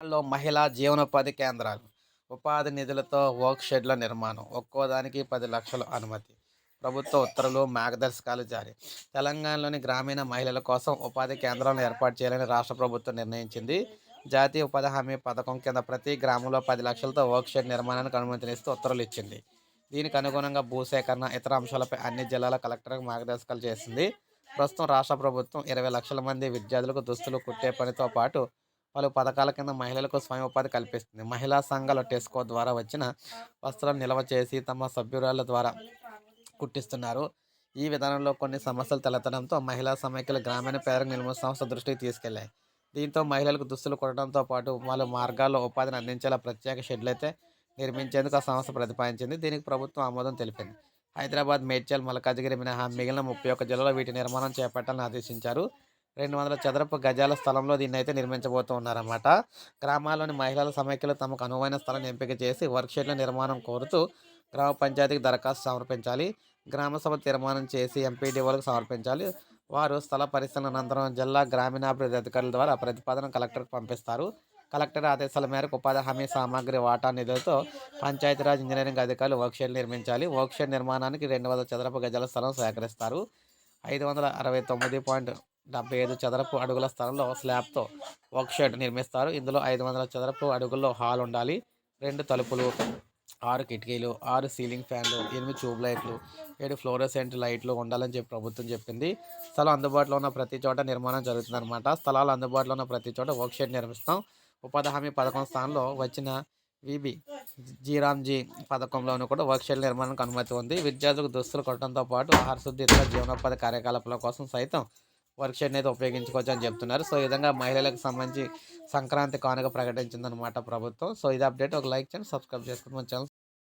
లో మహిళా జీవనోపాధి కేంద్రాలు, ఉపాధి నిధులతో వర్క్ షెడ్ల నిర్మాణం, ఒక్కో దానికి 10,00,000 అనుమతి. ప్రభుత్వ ఉత్తర్వులు, మార్గదర్శకాలు జారీ. తెలంగాణలోని గ్రామీణ మహిళల కోసం ఉపాధి కేంద్రాలను ఏర్పాటు చేయాలని రాష్ట్ర ప్రభుత్వం నిర్ణయించింది. జాతీయ ఉపాధి హామీ పథకం కింద ప్రతి గ్రామంలో 10,00,000తో వర్క్ షెడ్ నిర్మాణానికి అనుమతినిస్తూ ఉత్తర్వులు ఇచ్చింది. దీనికి అనుగుణంగా భూసేకరణ, ఇతర అంశాలపై అన్ని జిల్లాల కలెక్టర్లకు మార్గదర్శకాలు చేసింది. ప్రస్తుతం రాష్ట్ర ప్రభుత్వం 20,00,000 మంది విద్యార్థులకు దుస్తులు కుట్టే పనితో పాటు పలు పథకాల కింద మహిళలకు స్వయం ఉపాధి కల్పిస్తుంది. మహిళా సంఘాల టెస్కో ద్వారా వచ్చిన వస్త్రాలను నిల్వ చేసి తమ సభ్యురాల ద్వారా కుట్టిస్తున్నారు. ఈ విధానంలో కొన్ని సమస్యలు తలెత్తడంతో మహిళా సమైక్యలు గ్రామీణ పేదరిక నిర్మూలన సంస్థ దృష్టికి తీసుకెళ్లాయి. దీంతో మహిళలకు దుస్తులు కుట్టడంతో పాటు వాళ్ళ మార్గాల్లో ఉపాధిని అందించేలా ప్రత్యేక షెడ్లయితే నిర్మించేందుకు ఆ సంస్థ ప్రతిపాదించింది. దీనికి ప్రభుత్వం ఆమోదం తెలిపింది. హైదరాబాద్, మేడ్చల్, మల్కాజిగిరి మినహా మిగిలిన 31 జిల్లాలో వీటి నిర్మాణం చేపట్టాలని ఆదేశించారు. 200 చదరపు గజాల స్థలంలో దీన్నైతే నిర్మించబోతూ ఉన్నారన్నమాట. గ్రామాల్లోని మహిళల సమైక్యలు తమకు అనువైన స్థలాన్ని ఎంపిక చేసి వర్క్ షెడ్ల నిర్మాణం కోరుతూ గ్రామ పంచాయతీకి దరఖాస్తు సమర్పించాలి. గ్రామ సభ తీర్మానం చేసి ఎంపీడీఓలకు సమర్పించాలి. వారు స్థల పరిశీలన అనంతరం జిల్లా గ్రామీణాభివృద్ధి అధికారుల ద్వారా ప్రతిపాదన కలెక్టర్కు పంపిస్తారు. కలెక్టర్ ఆదేశాల మేరకు ఉపాధి హామీ సామాగ్రి వాటా నిధులతో పంచాయతీరాజ్ ఇంజనీరింగ్ అధికారులు వర్క్ షెడ్ నిర్మించాలి. వర్క్ షెడ్ నిర్మాణానికి 200 చదరపు గజాల స్థలం సేకరిస్తారు. 569.75 చదరపు అడుగుల స్థలంలో స్లాబ్‌తో వర్క్ షెడ్ నిర్మిస్తారు. ఇందులో 500 చదరపు అడుగుల్లో హాల్ ఉండాలి. 2 తలుపులు, 6 కిటికీలు, 6 సీలింగ్ ఫ్యాన్లు, 8 ట్యూబ్ లైట్లు, 7 ఫ్లోరోసెంట్ లైట్లు ఉండాలని చెప్పి ప్రభుత్వం చెప్పింది. స్థలం అందుబాటులో ఉన్న ప్రతి చోట నిర్మాణం జరుగుతుందన్నమాట. స్థలాలు అందుబాటులో ఉన్న ప్రతి చోట వర్క్ షెడ్ నిర్మిస్తాం. ఉపాధి హామీ పథకం స్థానంలో వచ్చిన విబి జీరామ్జీ పథకంలోనూ కూడా వర్క్ షెడ్ నిర్మాణానికి అనుమతి ఉంది. విద్యార్థులకు దుస్తులు కొట్టడంతో పాటు ఆహార శుద్ధి, ఇతర జీవనోపాధి కార్యకలాపాల కోసం సైతం వర్క్ షెడ్‌ని అయితే ఉపయోగించుకోవచ్చు అని చెప్తున్నారు. సో, ఈ విధంగా మహిళలకు సంబంధించి సంక్రాంతి కానుక ప్రకటించిందనమాట ప్రభుత్వం. సో, ఇది అప్డేట్. ఒక లైక్ చేయండి, సబ్స్క్రైబ్ చేసుకోండి మన ఛానల్.